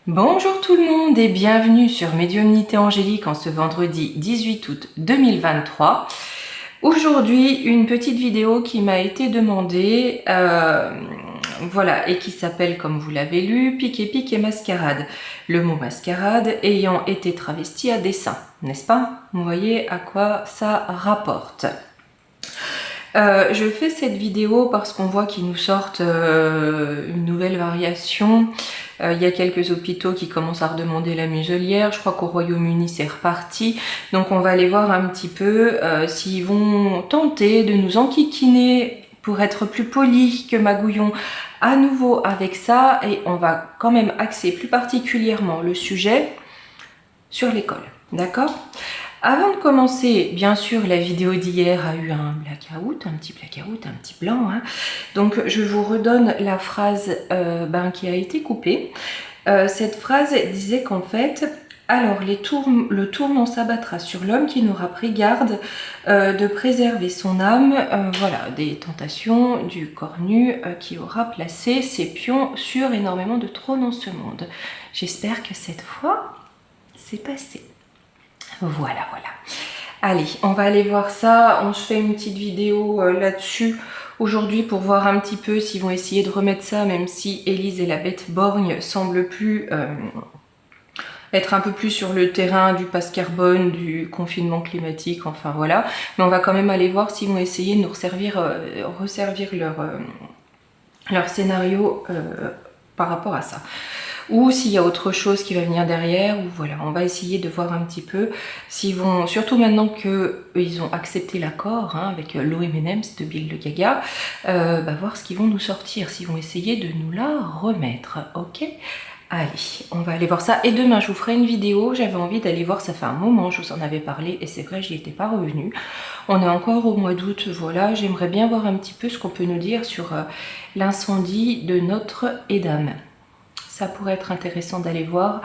Bonjour tout le monde et bienvenue sur Médiumnité Angélique en ce vendredi 18 août 2023. Aujourd'hui, une petite vidéo qui m'a été demandée, voilà, et qui s'appelle, comme vous l'avez lu, Pique et pique et mascarade. Le mot mascarade ayant été travesti à dessein, n'est-ce pas? Vous voyez à quoi ça rapporte. Je fais cette vidéo parce qu'on voit qu'ils nous sortent une nouvelle variation. Il y a quelques hôpitaux qui commencent à redemander la muselière. Je crois qu'au Royaume-Uni c'est reparti. Donc on va aller voir un petit peu s'ils vont tenter de nous enquiquiner pour être plus polis que Magouillon à nouveau avec ça. Et on va quand même axer plus particulièrement le sujet sur l'école. D'accord ? Avant de commencer, bien sûr, la vidéo d'hier a eu un blackout, un petit blanc. Hein. Donc, je vous redonne la phrase qui a été coupée. Cette phrase disait qu'en fait, alors le tourment s'abattra sur l'homme qui n'aura pris garde de préserver son âme, voilà, des tentations du corps nu qui aura placé ses pions sur énormément de trônes en ce monde. J'espère que cette fois, c'est passé. Voilà. Allez, on va aller voir ça. On se fait une petite vidéo là-dessus aujourd'hui pour voir un petit peu s'ils vont essayer de remettre ça, même si Élise et la bête borgne semblent plus être un peu plus sur le terrain du passe carbone, du confinement climatique, enfin voilà. Mais on va quand même aller voir s'ils vont essayer de nous resservir leur scénario par rapport à ça. Ou s'il y a autre chose qui va venir derrière, ou voilà, on va essayer de voir un petit peu s'ils vont, surtout maintenant qu'ils ont accepté l'accord avec Lo M&M's de Bill de Gaga, voir ce qu'ils vont nous sortir, s'ils vont essayer de nous la remettre, ok? Allez, on va aller voir ça. Et demain, je vous ferai une vidéo. J'avais envie d'aller voir, ça fait un moment, je vous en avais parlé, et c'est vrai, j'y étais pas revenue. On est encore au mois d'août, voilà. J'aimerais bien voir un petit peu ce qu'on peut nous dire sur l'incendie de Notre-Dame. Ça pourrait être intéressant d'aller voir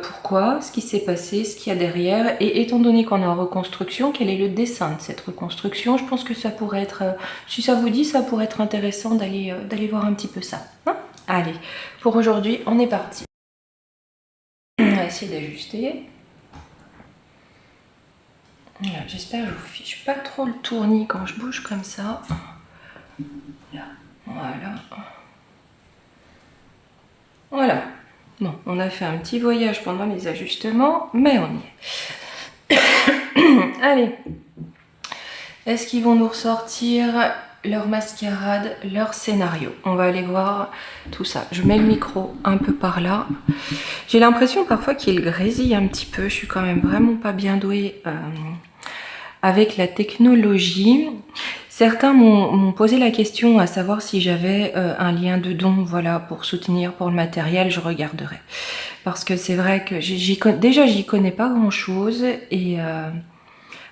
pourquoi, ce qui s'est passé, ce qu'il y a derrière. Et étant donné qu'on est en reconstruction, quel est le dessin de cette reconstruction? Je pense que ça pourrait être, si ça vous dit, ça pourrait être intéressant d'aller voir un petit peu ça. Hein? Allez, pour aujourd'hui, on est parti. On va essayer d'ajuster. Voilà, j'espère que je vous fiche pas trop le tournis quand je bouge comme ça. Là, voilà. Bon, on a fait un petit voyage pendant les ajustements, mais on y est. Allez. Est-ce qu'ils vont nous ressortir leur mascarade, leur scénario? On va aller voir tout ça. Je mets le micro un peu par là. J'ai l'impression parfois qu'il grésille un petit peu. Je suis quand même vraiment pas bien douée avec la technologie. Certains m'ont posé la question à savoir si j'avais un lien de don, voilà, pour soutenir pour le matériel, je regarderai. Parce que c'est vrai que déjà j'y connais pas grand chose et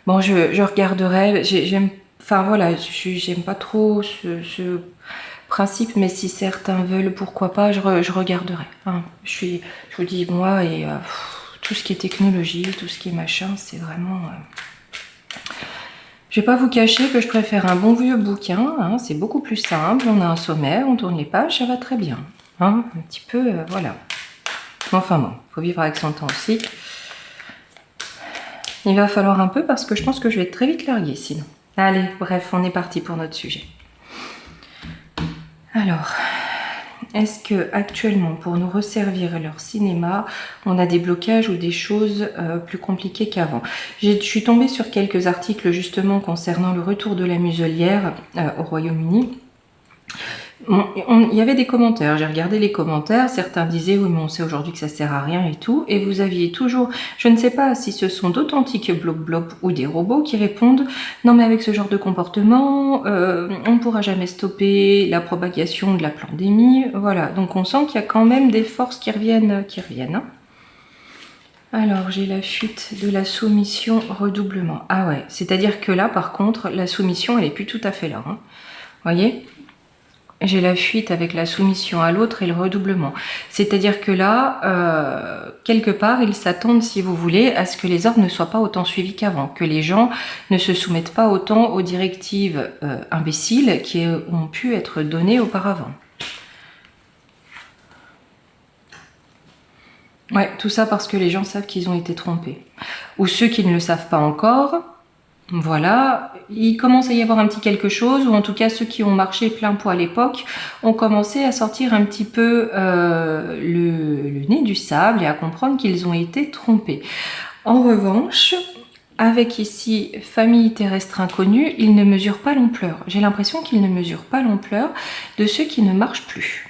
bon, je regarderai. Enfin voilà, j'aime pas trop ce principe, mais si certains veulent, pourquoi pas, je regarderai. Hein. Je vous dis moi et tout ce qui est technologie, tout ce qui est machin, c'est vraiment. Je vais pas vous cacher que je préfère un bon vieux bouquin, hein, c'est beaucoup plus simple, on a un sommaire, on tourne les pages, ça va très bien. Hein, un petit peu, voilà. Enfin bon, faut vivre avec son temps aussi. Il va falloir un peu parce que je pense que je vais être très vite larguée sinon. Allez, bref, on est parti pour notre sujet. Alors, est-ce que actuellement, pour nous resservir leur cinéma, on a des blocages ou des choses plus compliquées qu'avant? Je suis tombée sur quelques articles justement concernant le retour de la muselière au Royaume-Uni. Il y avait des commentaires, j'ai regardé les commentaires, certains disaient oui mais on sait aujourd'hui que ça sert à rien et tout, et vous aviez toujours, je ne sais pas si ce sont d'authentiques blob ou des robots qui répondent non mais avec ce genre de comportement, on ne pourra jamais stopper la propagation de la pandémie, voilà, donc on sent qu'il y a quand même des forces qui reviennent. Hein. Alors j'ai la fuite de la soumission redoublement, ah ouais, c'est-à-dire que là par contre la soumission elle est plus tout à fait là, hein. Voyez ? J'ai la fuite avec la soumission à l'autre et le redoublement. C'est-à-dire que là, quelque part, ils s'attendent, si vous voulez, à ce que les ordres ne soient pas autant suivis qu'avant, que les gens ne se soumettent pas autant aux directives imbéciles qui ont pu être données auparavant. Ouais, tout ça parce que les gens savent qu'ils ont été trompés. Ou ceux qui ne le savent pas encore, voilà, il commence à y avoir un petit quelque chose, ou en tout cas ceux qui ont marché plein pot à l'époque ont commencé à sortir un petit peu le nez du sable et à comprendre qu'ils ont été trompés. En revanche, avec ici famille terrestre inconnue, ils ne mesurent pas l'ampleur. J'ai l'impression qu'ils ne mesurent pas l'ampleur de ceux qui ne marchent plus.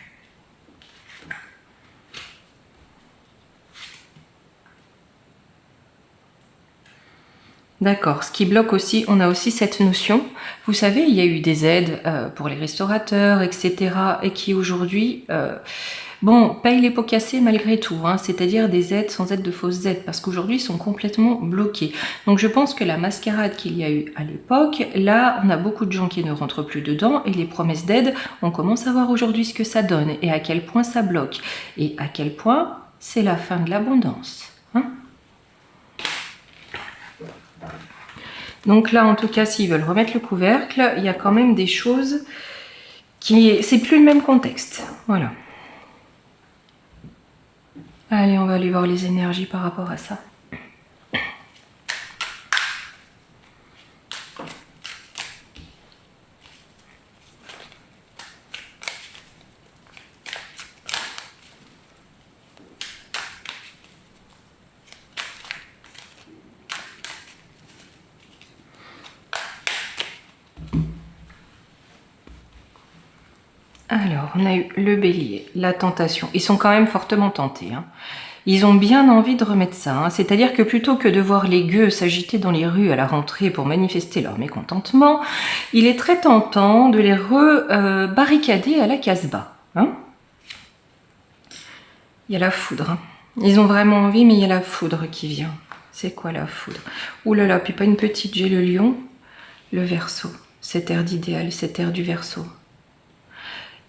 D'accord, ce qui bloque aussi, on a aussi cette notion, vous savez, il y a eu des aides pour les restaurateurs, etc. et qui aujourd'hui, bon, payent les pots cassés malgré tout, hein, c'est-à-dire des aides sans être de fausses aides, parce qu'aujourd'hui ils sont complètement bloqués. Donc je pense que la mascarade qu'il y a eu à l'époque, là on a beaucoup de gens qui ne rentrent plus dedans, et les promesses d'aide, on commence à voir aujourd'hui ce que ça donne, et à quel point ça bloque, et à quel point c'est la fin de l'abondance. Hein. Donc là, en tout cas, s'ils veulent remettre le couvercle, il y a quand même des choses qui... C'est plus le même contexte. Voilà. Allez, on va aller voir les énergies par rapport à ça. Alors, on a eu le bélier, la tentation. Ils sont quand même fortement tentés. Hein. Ils ont bien envie de remettre ça. Hein. C'est-à-dire que plutôt que de voir les gueux s'agiter dans les rues à la rentrée pour manifester leur mécontentement, il est très tentant de les barricader à la Casbah. Hein. Il y a la foudre. Hein. Ils ont vraiment envie, mais il y a la foudre qui vient. C'est quoi la foudre? Ouh là là, puis pas une petite, j'ai le lion, le Verseau. Cet air d'idéal, cet air du Verseau.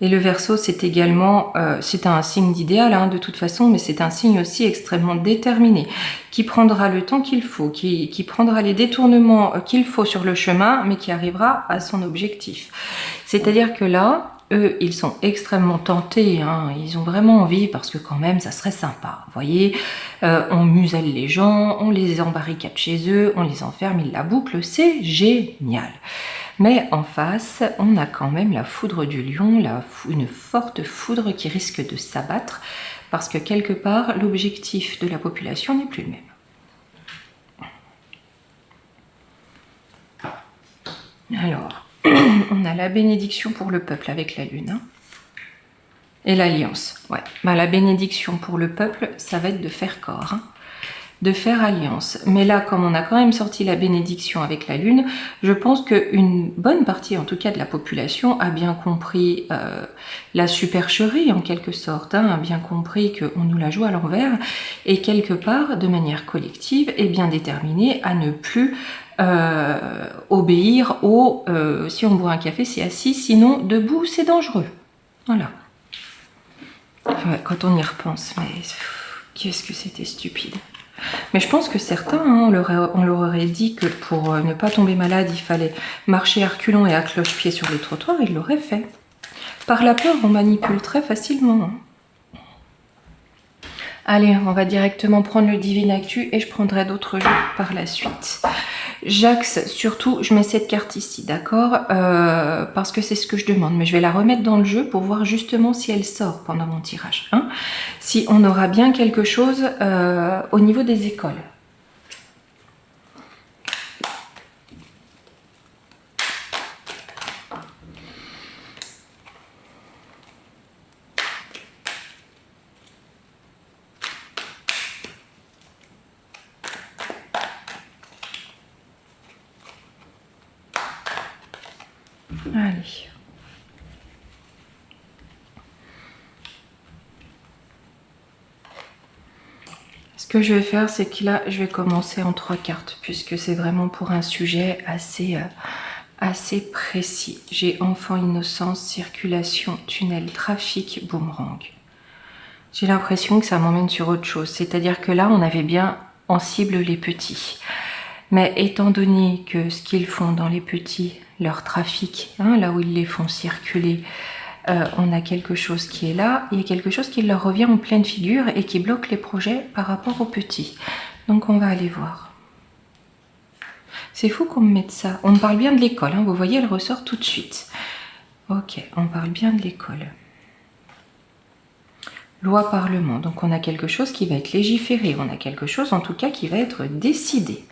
Et le Verseau, c'est également, c'est un signe d'idéal hein, de toute façon, mais c'est un signe aussi extrêmement déterminé, qui prendra le temps qu'il faut, qui prendra les détournements qu'il faut sur le chemin, mais qui arrivera à son objectif. C'est-à-dire que là, eux, ils sont extrêmement tentés, hein, ils ont vraiment envie, parce que quand même, ça serait sympa. Vous voyez, on muselle les gens, on les embarricade chez eux, on les enferme, ils la bouclent, c'est génial. Mais en face, on a quand même la foudre du lion, une forte foudre qui risque de s'abattre, parce que quelque part, l'objectif de la population n'est plus le même. Alors, on a la bénédiction pour le peuple avec la lune. Hein, et l'alliance. Ouais. Ben, la bénédiction pour le peuple, ça va être de faire corps. Hein, de faire alliance. Mais là, comme on a quand même sorti la bénédiction avec la lune, je pense qu'une bonne partie, en tout cas de la population, a bien compris la supercherie, en quelque sorte, hein, a bien compris qu'on nous la joue à l'envers, et quelque part, de manière collective, est bien déterminée à ne plus obéir au si on boit un café, c'est assis, sinon debout, c'est dangereux. Voilà. Ouais, quand on y repense, mais qu'est-ce que c'était stupide. Mais je pense que certains, hein, on leur aurait dit que pour ne pas tomber malade, il fallait marcher à reculons et à cloche-pied sur les trottoirs, ils l'auraient fait. Par la peur, on manipule très facilement. Hein. Allez, on va directement prendre le Divine Actu et je prendrai d'autres jeux par la suite. J'axe, surtout, je mets cette carte ici, d'accord, parce que c'est ce que je demande, mais je vais la remettre dans le jeu pour voir justement si elle sort pendant mon tirage. Hein, si on aura bien quelque chose au niveau des écoles. Allez. Ce que je vais faire, c'est que là, je vais commencer en 3 cartes, puisque c'est vraiment pour un sujet assez précis. J'ai enfant, innocence, circulation, tunnel, trafic, boomerang. J'ai l'impression que ça m'emmène sur autre chose. C'est-à-dire que là, on avait bien en cible les petits. Mais étant donné que ce qu'ils font dans les petits, leur trafic, hein, là où ils les font circuler, on a quelque chose qui est là, il y a quelque chose qui leur revient en pleine figure et qui bloque les projets par rapport aux petits. Donc on va aller voir. C'est fou qu'on me mette ça. On me parle bien de l'école, hein, vous voyez, elle ressort tout de suite. Ok, on parle bien de l'école. Loi Parlement, donc on a quelque chose qui va être légiféré, on a quelque chose en tout cas qui va être décidé.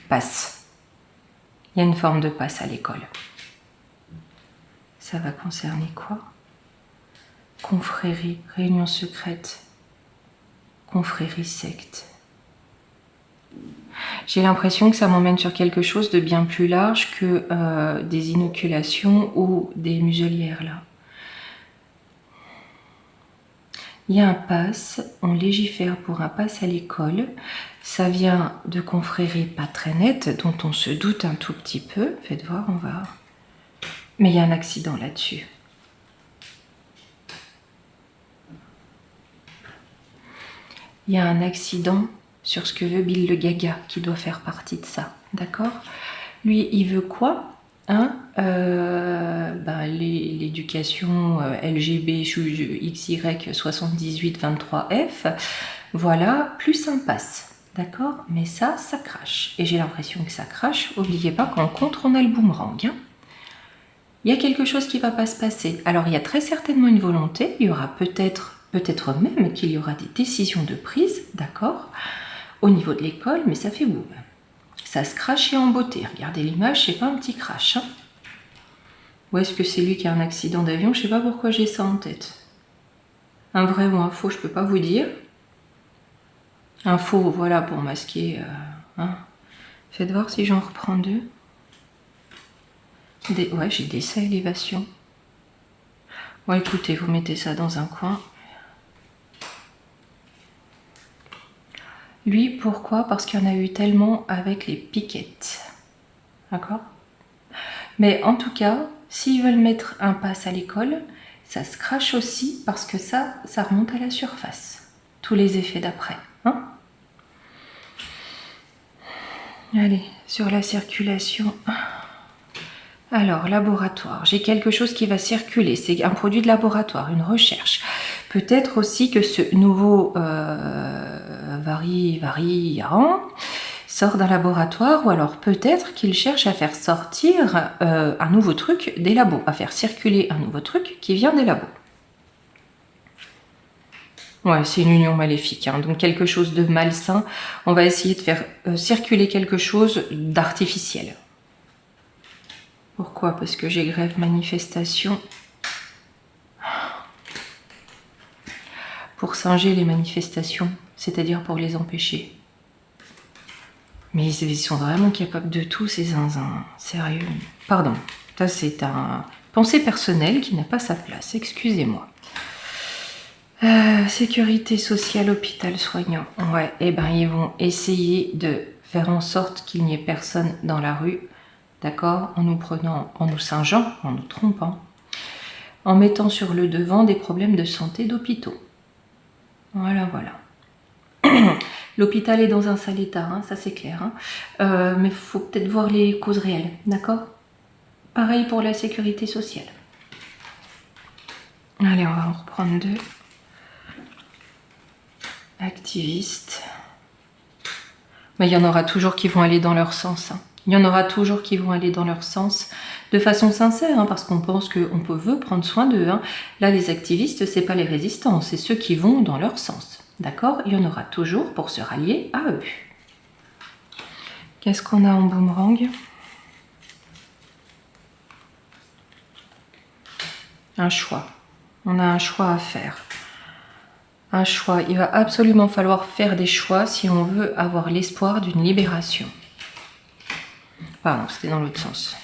Passe. Il y a une forme de passe à l'école. Ça va concerner quoi? Confrérie, réunion secrète, confrérie secte. J'ai l'impression que ça m'emmène sur quelque chose de bien plus large que des inoculations ou des muselières là. Il y a un pass, on légifère pour un pass à l'école. Ça vient de confréries pas très nettes, dont on se doute un tout petit peu. Faites voir, on va... Mais il y a un accident là-dessus. Il y a un accident sur ce que veut Bill le Gaga, qui doit faire partie de ça. D'accord? Lui, il veut quoi? Hein? L'éducation LGB XY 7823F, voilà, plus un pass. D'accord? Mais ça crache. Et j'ai l'impression que ça crache. N'oubliez pas qu'en contre, on a le boomerang. Hein? Il y a quelque chose qui ne va pas se passer. Alors, il y a très certainement une volonté. Il y aura peut-être même qu'il y aura des décisions de prise, d'accord, au niveau de l'école, mais ça fait boum. Ça se crache et en beauté. Regardez l'image, c'est pas un petit crash. Hein. Ou est-ce que c'est lui qui a un accident d'avion? Je sais pas pourquoi j'ai ça en tête. Un vrai ou un faux, je peux pas vous dire. Un faux, voilà, pour masquer. Hein. Faites voir si j'en reprends deux. Ouais, j'ai décès élévation. Bon, écoutez, vous mettez ça dans un coin. Lui, pourquoi? Parce qu'il y en a eu tellement avec les piquettes. D'accord? Mais en tout cas, s'ils veulent mettre un pass à l'école, ça se crache aussi parce que ça remonte à la surface. Tous les effets d'après. Hein? Allez, sur la circulation. Alors, laboratoire. J'ai quelque chose qui va circuler. C'est un produit de laboratoire, une recherche. Peut-être aussi que ce nouveau variant sort d'un laboratoire, ou alors peut-être qu'il cherche à faire sortir un nouveau truc des labos, à faire circuler un nouveau truc qui vient des labos. Ouais, c'est une union maléfique, hein. Donc quelque chose de malsain. On va essayer de faire circuler quelque chose d'artificiel. Pourquoi? Parce que j'ai grève manifestation. Pour singer les manifestations, c'est-à-dire pour les empêcher. Mais ils sont vraiment capables de tout, ces zinzins. Sérieux. Pardon, ça c'est un pensée personnelle qui n'a pas sa place, excusez-moi. Sécurité sociale, hôpital soignant. Ouais, et ben ils vont essayer de faire en sorte qu'il n'y ait personne dans la rue, d'accord, en nous prenant, en nous singeant, en nous trompant, en mettant sur le devant des problèmes de santé d'hôpitaux. Voilà, voilà. L'hôpital est dans un sale état, hein, ça c'est clair. Hein. Mais il faut peut-être voir les causes réelles, d'accord? Pareil pour la sécurité sociale. Allez, on va en reprendre deux. Activistes. Mais il y en aura toujours qui vont aller dans leur sens. Hein. Il y en aura toujours qui vont aller dans leur sens de façon sincère, hein, parce qu'on pense qu'on veut prendre soin d'eux. Hein. Là, les activistes, c'est pas les résistants, c'est ceux qui vont dans leur sens. D'accord? Il y en aura toujours pour se rallier à eux. Qu'est-ce qu'on a en boomerang? Un choix. On a un choix à faire. Un choix. Il va absolument falloir faire des choix si on veut avoir l'espoir d'une libération. Pardon, c'était dans l'autre sens.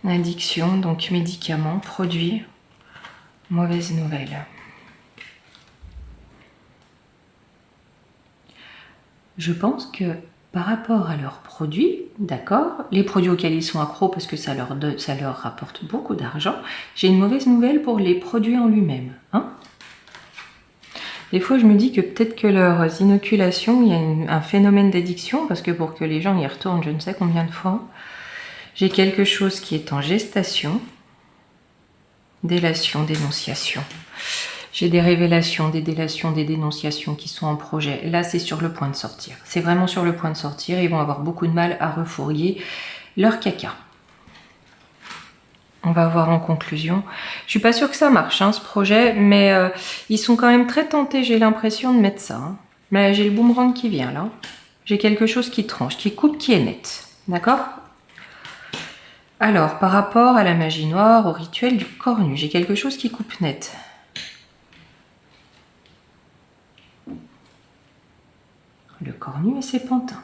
Addiction, donc médicaments, produits. Mauvaise nouvelle. Je pense que par rapport à leurs produits, d'accord, les produits auxquels ils sont accros parce que ça leur rapporte beaucoup d'argent, j'ai une mauvaise nouvelle pour les produits en lui-même. Hein? Des fois, je me dis que peut-être que leurs inoculations, il y a un phénomène d'addiction, parce que pour que les gens y retournent, je ne sais combien de fois, J'ai quelque chose qui est en gestation. Délation, dénonciation. J'ai des révélations, des délations, des dénonciations qui sont en projet. Là, c'est sur le point de sortir. C'est vraiment sur le point de sortir. Ils vont avoir beaucoup de mal à refourguer leur caca. On va voir en conclusion. Je suis pas sûre que ça marche, hein, ce projet, mais ils sont quand même très tentés, j'ai l'impression, de mettre ça. Hein. Mais j'ai le boomerang qui vient, là. J'ai quelque chose qui tranche, qui coupe, qui est net. D'accord? Alors, par rapport à la magie noire, au rituel du cornu, j'ai quelque chose qui coupe net. Le cornu et ses pantins.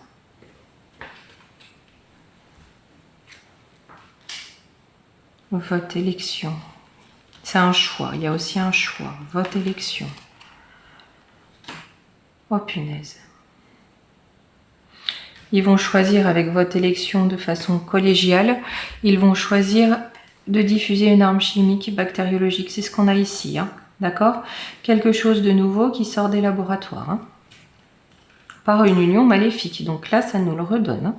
Vote élection. C'est un choix, il y a aussi un choix. Vote élection. Oh punaise. Ils vont choisir avec vote élection de façon collégiale. Ils vont choisir de diffuser une arme chimique bactériologique. C'est ce qu'on a ici, hein. D'accord? Quelque chose de nouveau qui sort des laboratoires. Hein. Par une union maléfique. Donc là, ça nous le redonne. Hein.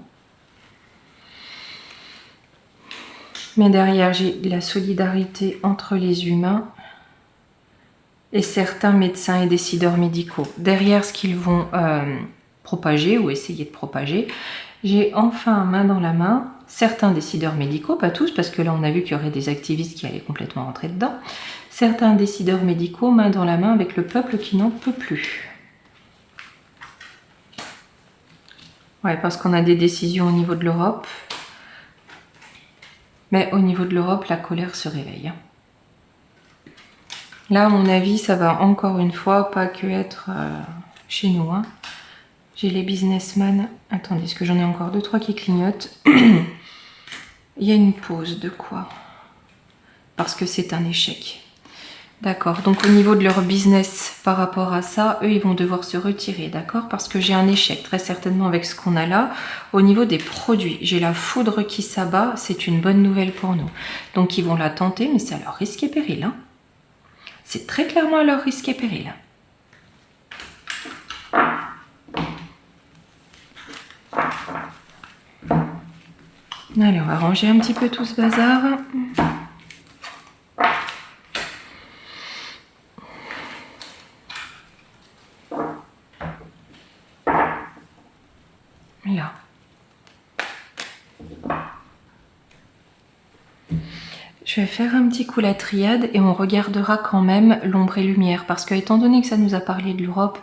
Mais derrière, j'ai la solidarité entre les humains et certains médecins et décideurs médicaux. Derrière ce qu'ils vont propager ou essayer de propager, j'ai enfin main dans la main certains décideurs médicaux, pas tous, parce que là on a vu qu'il y aurait des activistes qui allaient complètement rentrer dedans. Certains décideurs médicaux, main dans la main avec le peuple qui n'en peut plus. Ouais, parce qu'on a des décisions au niveau de l'Europe. Mais au niveau de l'Europe, la colère se réveille. Là, à mon avis, ça va encore une fois pas que être chez nous. Hein. J'ai les businessmen. Attendez, est-ce que j'en ai encore 2-3 qui clignotent? Il y a une pause de quoi? Parce que c'est un échec. D'accord, donc au niveau de leur business par rapport à ça, eux, ils vont devoir se retirer, d'accord? Parce que j'ai un échec, très certainement, avec ce qu'on a là. Au niveau des produits, j'ai la foudre qui s'abat, c'est une bonne nouvelle pour nous. Donc, ils vont la tenter, mais c'est à leur risque et péril. Hein. C'est très clairement à leur risque et péril. Allez, on va ranger un petit peu tout ce bazar. Là. Je vais faire un petit coup la triade et on regardera quand même l'ombre et lumière parce que étant donné que ça nous a parlé de l'Europe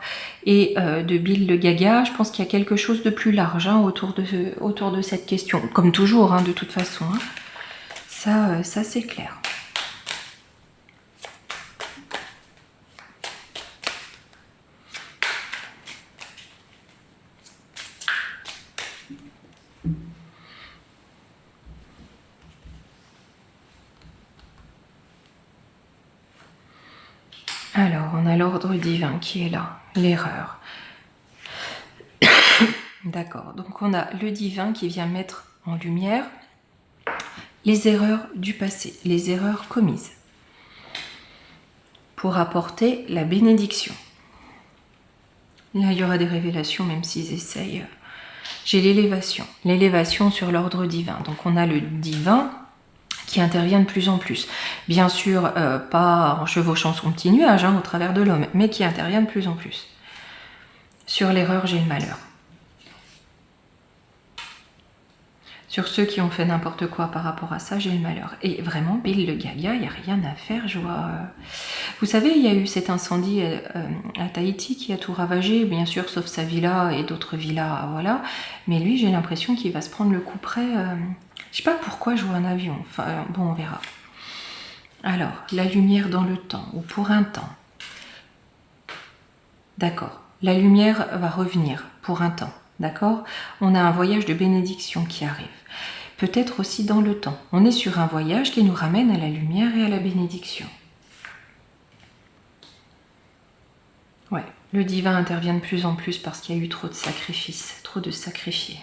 et de Bill le Gaga, je pense qu'il y a quelque chose de plus large hein, autour de cette question. Comme toujours, hein, de toute façon. Hein. Ça c'est clair. Alors, on a l'ordre divin qui est là, l'erreur. D'accord, donc on a le divin qui vient mettre en lumière les erreurs du passé, les erreurs commises, pour apporter la bénédiction. Là, il y aura des révélations, même s'ils essayent. J'ai l'élévation sur l'ordre divin. Donc on a le divin qui intervient de plus en plus. Bien sûr, pas en chevauchant son petit nuage hein, au travers de l'homme, mais qui intervient de plus en plus. Sur l'erreur, j'ai le malheur. Sur ceux qui ont fait n'importe quoi par rapport à ça, j'ai le malheur. Et vraiment, Bill le Gaga, il n'y a rien à faire. Je vois... Vous savez, il y a eu cet incendie à Tahiti qui a tout ravagé, bien sûr, sauf sa villa et d'autres villas, voilà. Mais lui, j'ai l'impression qu'il va se prendre le coup près. Je sais pas pourquoi je vois un avion. Enfin, bon, on verra. Alors, la lumière dans le temps, ou pour un temps. D'accord. La lumière va revenir pour un temps. D'accord? On a un voyage de bénédiction qui arrive. Peut-être aussi dans le temps. On est sur un voyage qui nous ramène à la lumière et à la bénédiction. Ouais, le divin intervient de plus en plus parce qu'il y a eu trop de sacrifices, trop de sacrifiés.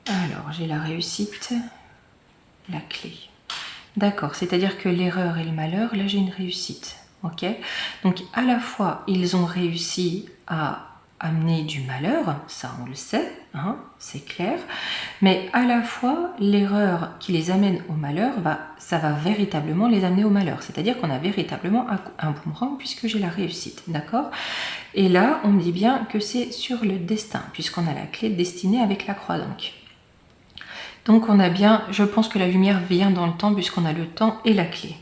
Alors, j'ai la réussite, la clé. D'accord, c'est-à-dire que l'erreur et le malheur, là j'ai une réussite. Ok? Donc à la fois, ils ont réussi à amener du malheur, ça on le sait, hein, c'est clair, mais à la fois l'erreur qui les amène au malheur, ça va véritablement les amener au malheur, c'est-à-dire qu'on a véritablement un boomerang puisque j'ai la réussite, d'accord? Et là on me dit bien que c'est sur le destin, puisqu'on a la clé de destinée avec la croix donc on a bien, je pense que la lumière vient dans le temps puisqu'on a le temps et la clé.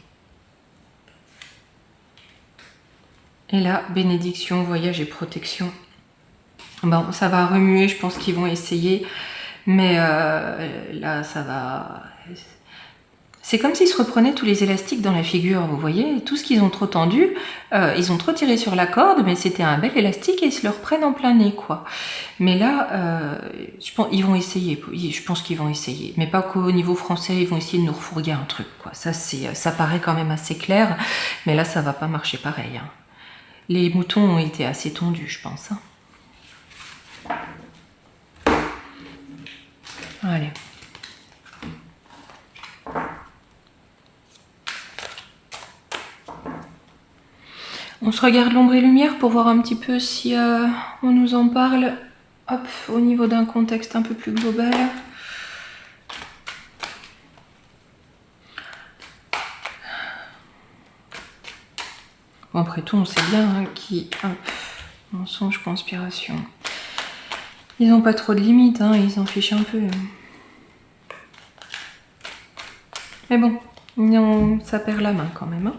Et là, bénédiction, voyage et protection. Bon, ça va remuer, je pense qu'ils vont essayer, mais là, ça va... C'est comme s'ils se reprenaient tous les élastiques dans la figure, vous voyez, tout ce qu'ils ont trop tendu, ils ont trop tiré sur la corde, mais c'était un bel élastique et ils se le reprennent en plein nez, quoi. Mais là, je pense qu'ils vont essayer, je pense qu'ils vont essayer, mais pas qu'au niveau français, ils vont essayer de nous refourguer un truc, quoi. Ça paraît quand même assez clair, mais là, ça va pas marcher pareil, hein. Les moutons ont été assez tondus, je pense, hein. Allez. On se regarde l'ombre et lumière pour voir un petit peu si on nous en parle. Hop, au niveau d'un contexte un peu plus global. Bon, après tout, on sait bien hein, qui... Hop, mensonge, conspiration. Ils n'ont pas trop de limites, hein, ils s'en fichent un peu. Mais bon, non, ça perd la main quand même. Hein.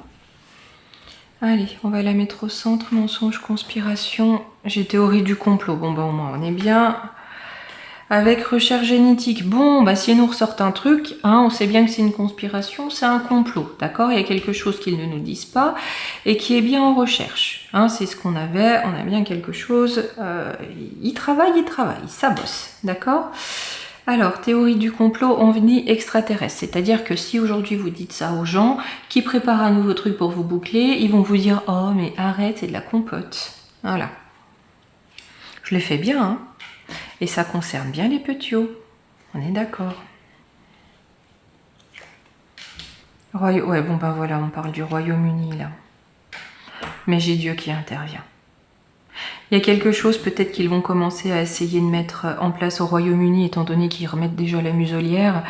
Allez, on va la mettre au centre. Mensonge, conspiration. J'ai théorie du complot. Bon, bah au moins, on est bien. Avec recherche génétique. Bon, bah si elle nous ressortent un truc, hein, on sait bien que c'est une conspiration, c'est un complot. D'accord? Il y a quelque chose qu'ils ne nous disent pas et qui est bien en recherche. Hein, c'est ce qu'on avait. On a bien quelque chose. Ils travaillent, ça bosse. D'accord? Alors, théorie du complot, on dit extraterrestre. C'est-à-dire que si aujourd'hui vous dites ça aux gens qui préparent un nouveau truc pour vous boucler, ils vont vous dire « Oh, mais arrête, c'est de la compote. » Voilà. Je l'ai fait bien, hein. Et ça concerne bien les petits. On est d'accord. Ouais, bon ben voilà, on parle du Royaume-Uni là. Mais j'ai Dieu qui intervient. Il y a quelque chose, peut-être qu'ils vont commencer à essayer de mettre en place au Royaume-Uni, étant donné qu'ils remettent déjà la muselière,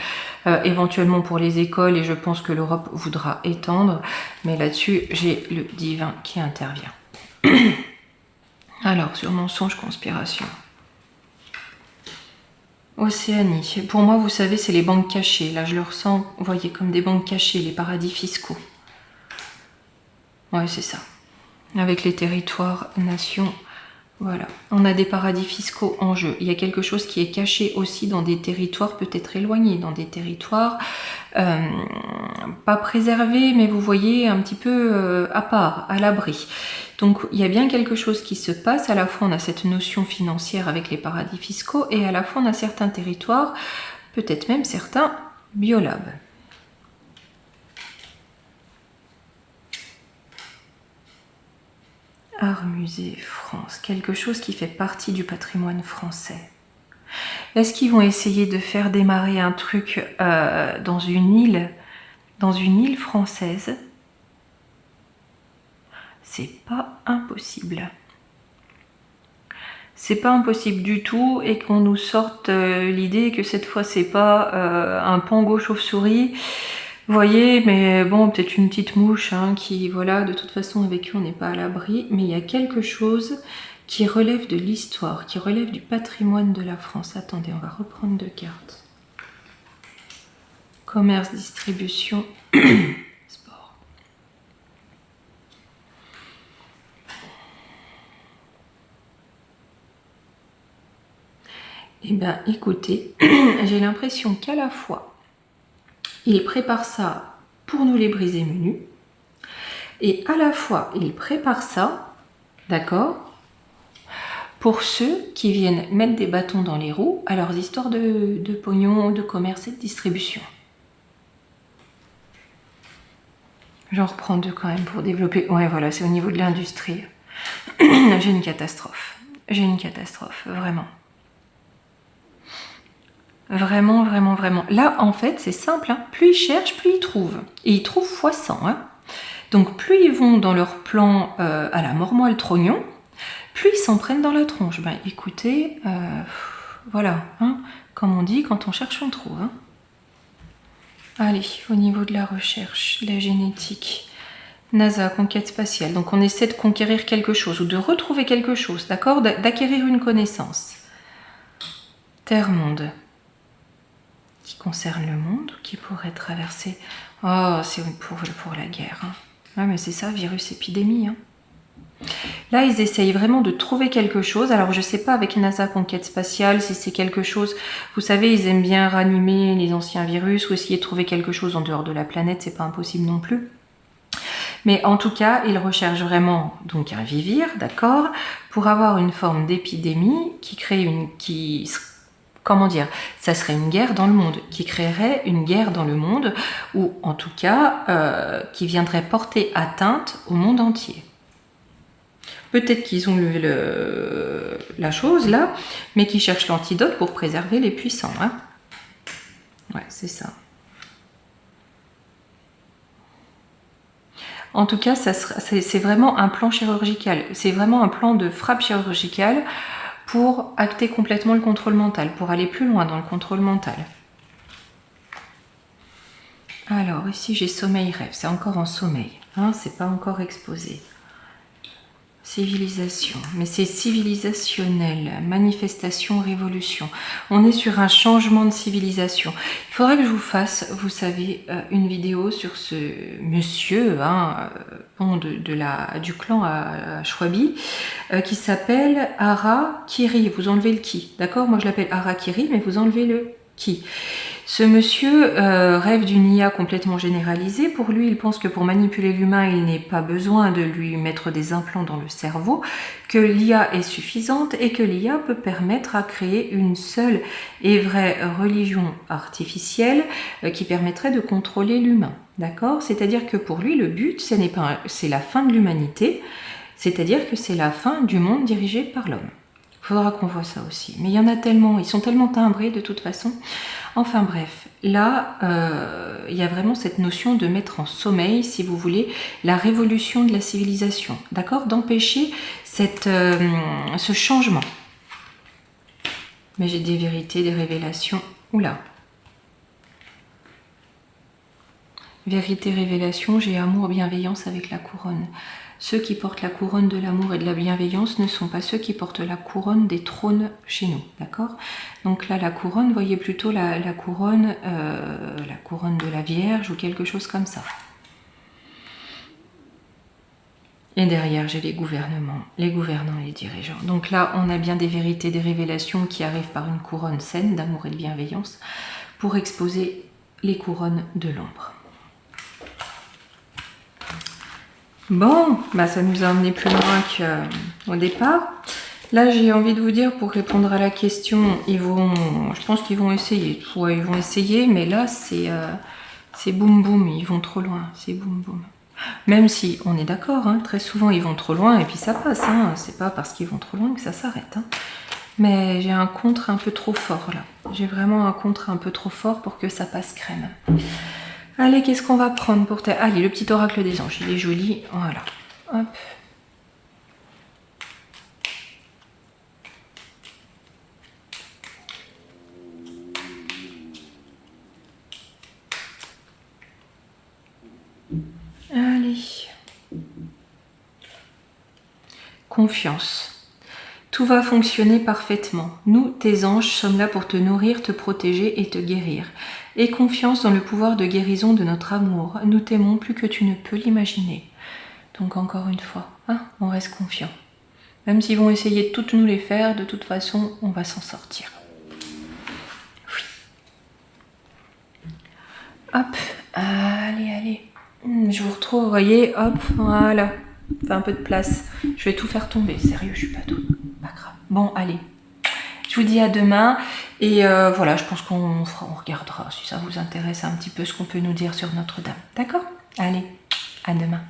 éventuellement pour les écoles, et je pense que l'Europe voudra étendre. Mais là-dessus, j'ai le divin qui intervient. Alors, sur mensonge, conspiration. Océanie. Pour moi, vous savez, c'est les banques cachées. Là, je le ressens, vous voyez, comme des banques cachées, les paradis fiscaux. Ouais, c'est ça. Avec les territoires, nations... Voilà, on a des paradis fiscaux en jeu. Il y a quelque chose qui est caché aussi dans des territoires peut-être éloignés, dans des territoires pas préservés, mais vous voyez un petit peu à part, à l'abri. Donc il y a bien quelque chose qui se passe. À la fois on a cette notion financière avec les paradis fiscaux et à la fois on a certains territoires, peut-être même certains biolabs. Art, musée, France, quelque chose qui fait partie du patrimoine français. Est-ce qu'ils vont essayer de faire démarrer un truc dans une île française? C'est pas impossible. C'est pas impossible du tout et qu'on nous sorte l'idée que cette fois c'est pas un pango chauve-souris. Vous voyez, mais bon, peut-être une petite mouche hein, qui, voilà, de toute façon avec eux on n'est pas à l'abri, mais il y a quelque chose qui relève de l'histoire, qui relève du patrimoine de la France. Attendez, on va reprendre deux cartes. Commerce, distribution, sport. Eh bien, écoutez, j'ai l'impression qu'à la fois, il prépare ça pour nous les briser menus. Et à la fois, il prépare ça, d'accord, pour ceux qui viennent mettre des bâtons dans les roues à leurs histoires de pognon, de commerce et de distribution. J'en reprends deux quand même pour développer. Ouais, voilà, c'est au niveau de l'industrie. J'ai une catastrophe. J'ai une catastrophe, vraiment. Vraiment, vraiment, vraiment. Là, en fait, c'est simple. Hein. Plus ils cherchent, plus ils trouvent. Et ils trouvent x100. Hein. Donc, plus ils vont dans leur plan à la mormoile trognon, plus ils s'en prennent dans la tronche. Ben écoutez, voilà, hein, comme on dit, quand on cherche, on trouve. Hein. Allez, au niveau de la recherche, la génétique, NASA, conquête spatiale. Donc on essaie de conquérir quelque chose ou de retrouver quelque chose, d'accord? D'acquérir une connaissance. Terre-monde, qui concerne le monde, qui pourrait traverser... Oh, c'est pour la guerre. Hein. Ouais, mais c'est ça, virus, épidémie. Hein. Là, ils essayent vraiment de trouver quelque chose. Alors, je ne sais pas avec NASA Conquête Spatiale si c'est quelque chose... Vous savez, ils aiment bien ranimer les anciens virus ou essayer de trouver quelque chose en dehors de la planète. C'est pas impossible non plus. Mais en tout cas, ils recherchent vraiment donc un vivir, d'accord, pour avoir une forme d'épidémie qui crée une... Comment dire, ça serait une guerre dans le monde, qui créerait une guerre dans le monde, ou en tout cas, qui viendrait porter atteinte au monde entier. Peut-être qu'ils ont la chose là, mais qu'ils cherchent l'antidote pour préserver les puissants. Hein. Ouais, c'est ça. En tout cas, c'est vraiment un plan chirurgical. C'est vraiment un plan de frappe chirurgicale pour acter complètement le contrôle mental, pour aller plus loin dans le contrôle mental. Alors, ici, j'ai sommeil-rêve. C'est encore en sommeil. Hein, c'est pas encore exposé. Civilisation. Mais c'est civilisationnel. Manifestation, révolution. On est sur un changement de civilisation. Il faudrait que je vous fasse, vous savez, une vidéo sur ce monsieur hein, du clan à Shwabi qui s'appelle Harakiri. Vous enlevez le ki. D'accord? Moi, je l'appelle Harakiri, mais vous enlevez le ki. Ce monsieur rêve d'une IA complètement généralisée. Pour lui, il pense que pour manipuler l'humain, il n'est pas besoin de lui mettre des implants dans le cerveau, que l'IA est suffisante et que l'IA peut permettre à créer une seule et vraie religion artificielle qui permettrait de contrôler l'humain. D'accord? C'est-à-dire que pour lui, le but, c'est la fin de l'humanité, c'est-à-dire que c'est la fin du monde dirigé par l'homme. Il faudra qu'on voit ça aussi. Mais il y en a tellement, ils sont tellement timbrés de toute façon. Enfin bref, là, il y a vraiment cette notion de mettre en sommeil, si vous voulez, la révolution de la civilisation. D'accord? D'empêcher ce changement. Mais j'ai des vérités, des révélations. Oula. Vérité, révélation, j'ai amour, bienveillance avec la couronne. Ceux qui portent la couronne de l'amour et de la bienveillance ne sont pas ceux qui portent la couronne des trônes chez nous, d'accord? Donc là, la couronne, voyez plutôt la couronne de la Vierge ou quelque chose comme ça. Et derrière, j'ai les gouvernements, les gouvernants et les dirigeants. Donc là, on a bien des vérités, des révélations qui arrivent par une couronne saine d'amour et de bienveillance pour exposer les couronnes de l'ombre. Bon, bah ça nous a emmené plus loin qu'au départ. Là, j'ai envie de vous dire, pour répondre à la question, je pense qu'ils vont essayer. Ouais, ils vont essayer, mais là, c'est boum boum, ils vont trop loin, c'est boum boum. Même si, on est d'accord, hein, très souvent, ils vont trop loin et puis ça passe. Hein, c'est pas parce qu'ils vont trop loin que ça s'arrête. Hein. Mais j'ai un contre un peu trop fort, là. J'ai vraiment un contre un peu trop fort pour que ça passe crème. Allez, qu'est-ce qu'on va prendre pour Allez, le petit oracle des anges, il est joli. Voilà. Hop. Allez. Confiance. Tout va fonctionner parfaitement. Nous, tes anges, sommes là pour te nourrir, te protéger et te guérir. Aie confiance dans le pouvoir de guérison de notre amour. Nous t'aimons plus que tu ne peux l'imaginer. Donc encore une fois, hein, on reste confiant. Même s'ils vont essayer de toutes nous les faire, de toute façon, on va s'en sortir. Oui. Hop, allez. Je vous retrouve, vous voyez, hop, voilà. Fais un peu de place. Je vais tout faire tomber, sérieux, je suis pas tout. Pas grave. Bon, allez. Je vous dis à demain et voilà, je pense qu'on regardera si ça vous intéresse un petit peu ce qu'on peut nous dire sur Notre-Dame. D'accord? Allez, à demain.